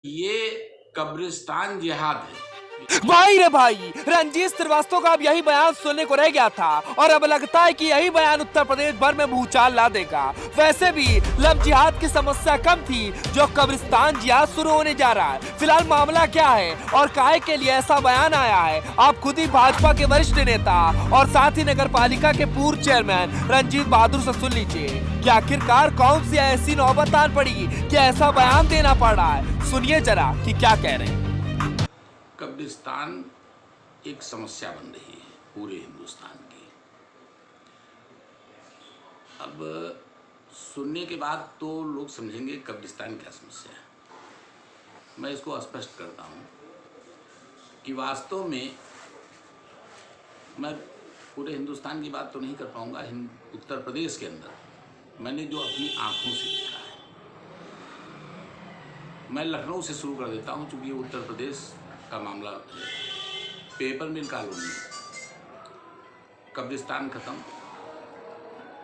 ये कब्रिस्तान जिहाद है। भाई रे भाई, रंजीत श्रीवास्तव का अब यही बयान सुनने को रह गया था और अब लगता है कि यही बयान उत्तर प्रदेश भर में भूचाल ला देगा। वैसे भी लव जिहाद की समस्या कम थी, जो कब्रिस्तान जिहाद शुरू होने जा रहा है। फिलहाल मामला क्या है और काहे के लिए ऐसा बयान आया है, आप खुद ही भाजपा के वरिष्ठ नेता और साथ ही नगर पालिका के पूर्व चेयरमैन रंजीत बहादुर से सुन लीजिए कि आखिरकार कौन सी ऐसी नौबत आन पड़ी कि ऐसा बयान देना पड़ रहा है। सुनिए जरा कि क्या कह रहे हैं। कब्रिस्तान एक समस्या बन रही है पूरे हिंदुस्तान की। अब सुनने के बाद तो लोग समझेंगे कब्रिस्तान क्या समस्या है। मैं इसको स्पष्ट करता हूँ कि वास्तव में मैं पूरे हिंदुस्तान की बात तो नहीं कर पाऊँगा। उत्तर प्रदेश के अंदर मैंने जो अपनी आँखों से देखा है, मैं लखनऊ से शुरू कर देता हूँ चूँकि उत्तर प्रदेश का मामला है। पेपर मिल कॉलोनी, कब्रिस्तान खत्म,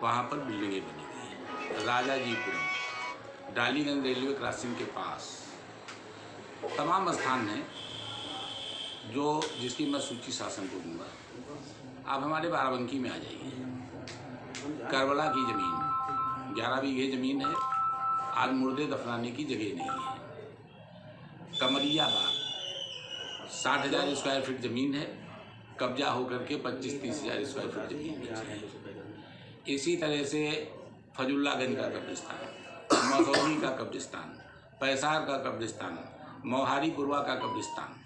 वहाँ पर बिल्डिंगें बनी हुई हैं। राजाजीपुरम, डालीगंज रेलवे क्रॉसिंग के पास तमाम स्थान हैं जिसकी मैं सूची शासन को दूंगा। आप हमारे बाराबंकी में आ जाइए, करबला की ज़मीन 11 बीघे ज़मीन है, आज मुर्दे दफनाने की जगह नहीं है। कमरिया बाग 60,000 स्क्वायर फीट ज़मीन है, कब्जा होकर के 25-30 हज़ार स्क्वायर फीट ज़मीन बेची है। इसी तरह से फजुल्लागंज का कब्रिस्तान, मसौली का कब्रिस्तान, पैसार का कब्रिस्तान, मोहारी पुरवा का कब्रिस्तान,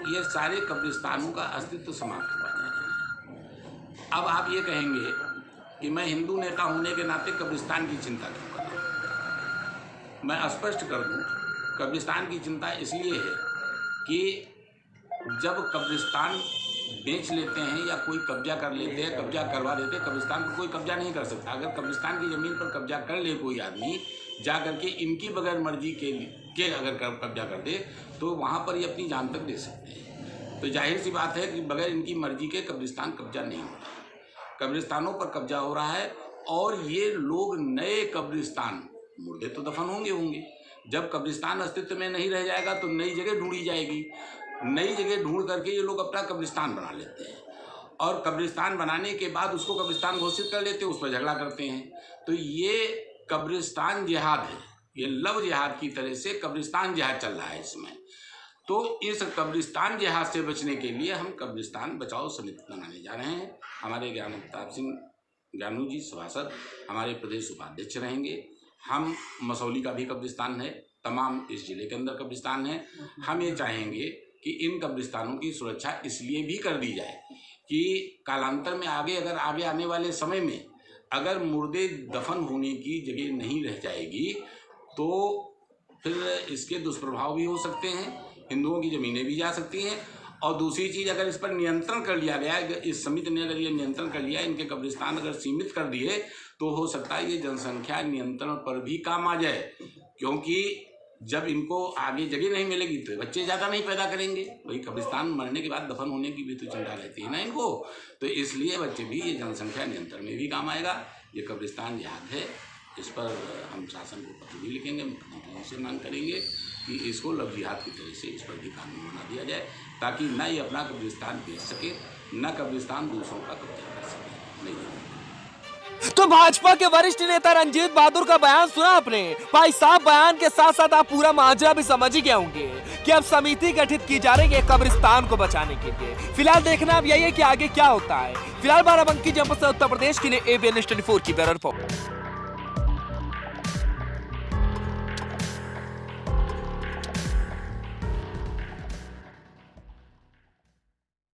ये सारे कब्रिस्तानों का अस्तित्व समाप्त हुआ जा रहा है। अब आप ये कहेंगे कि मैं हिंदू नेता होने के नाते कब्रिस्तान की चिंता क्यों कर रहा हूँ। मैं स्पष्ट कर दूँ, कब्रिस्तान की चिंता इसलिए है कि जब कब्रिस्तान बेच लेते हैं या कोई कब्जा कर लेते हैं, कब्जा करवा देते हैं, कब्रिस्तान पर कोई कब्जा नहीं कर सकता। अगर कब्रिस्तान की ज़मीन पर कब्जा कर ले कोई आदमी, जा करके इनकी बगैर मर्जी के अगर कब्जा कर दे तो वहाँ पर ये अपनी जान तक दे सकते हैं। तो जाहिर सी बात है कि बगैर इनकी मर्जी के कब्रिस्तान कब्जा नहीं हो रहा। कब्रिस्तानों पर कब्जा हो रहा है और ये लोग नए कब्रिस्तान, मुर्दे तो दफन होंगे। जब कब्रिस्तान अस्तित्व में नहीं रह जाएगा तो नई जगह ढूंढी जाएगी। नई जगह ढूंढ करके ये लोग अपना कब्रिस्तान बना लेते हैं और कब्रिस्तान बनाने के बाद उसको कब्रिस्तान घोषित कर लेते हैं, उस पर झगड़ा करते हैं। तो ये कब्रिस्तान जिहाद है, ये लव जिहाद की तरह से कब्रिस्तान जिहाद चल रहा है इसमें। तो इस कब्रिस्तान जिहाद से बचने के लिए हम कब्रिस्तान बचाओ समिति बनाने जा रहे हैं। हमारे ज्ञान प्रताप सिंह ज्ञानू जी सभासद हमारे प्रदेश उपाध्यक्ष रहेंगे। हम मसौली का भी कब्रिस्तान है, तमाम इस जिले के अंदर कब्रिस्तान है। हम ये चाहेंगे कि इन कब्रिस्तानों की सुरक्षा इसलिए भी कर दी जाए कि कालांतर में आगे आने वाले समय में अगर मुर्दे दफन होने की जगह नहीं रह जाएगी तो फिर इसके दुष्प्रभाव भी हो सकते हैं, हिंदुओं की ज़मीनें भी जा सकती हैं। और दूसरी चीज़, अगर इस पर नियंत्रण कर लिया गया, इस समिति ने अगर ये नियंत्रण कर लिया, इनके कब्रिस्तान अगर सीमित कर दिए तो हो सकता है ये जनसंख्या नियंत्रण पर भी काम आ जाए। क्योंकि जब इनको आगे जगह नहीं मिलेगी तो बच्चे ज़्यादा नहीं पैदा करेंगे। वही कब्रिस्तान मरने के बाद दफन होने की भी तो चिंता रहती है ना इनको। तो इसलिए बच्चे भी ये जनसंख्या नियंत्रण में भी काम आएगा। ये कब्रिस्तान जिहाद है, इस पर हम शासन को पत्र भी लिखेंगे, मुख्यमंत्री से मांग करेंगे कि इसको लव जिहाद की तरह से इस पर भी कानून बना दिया जाए, ताकि न ये अपना कब्रिस्तान बेच सके, न कब्रिस्तान दूसरों का कब्जा कर सके। नहीं। तो भाजपा के वरिष्ठ नेता रंजीत बहादुर का बयान सुना आपने। भाई साहब, बयान के साथ साथ आप पूरा माजरा भी समझ ही गए होंगे कि अब समिति गठित की जा रही है कब्रिस्तान को बचाने के लिए। फिलहाल देखना अब यही है कि आगे क्या होता है। फिलहाल बाराबंकी जनपद से उत्तर प्रदेश के लिए ABN News 24 की ब्यूरो रिपोर्ट।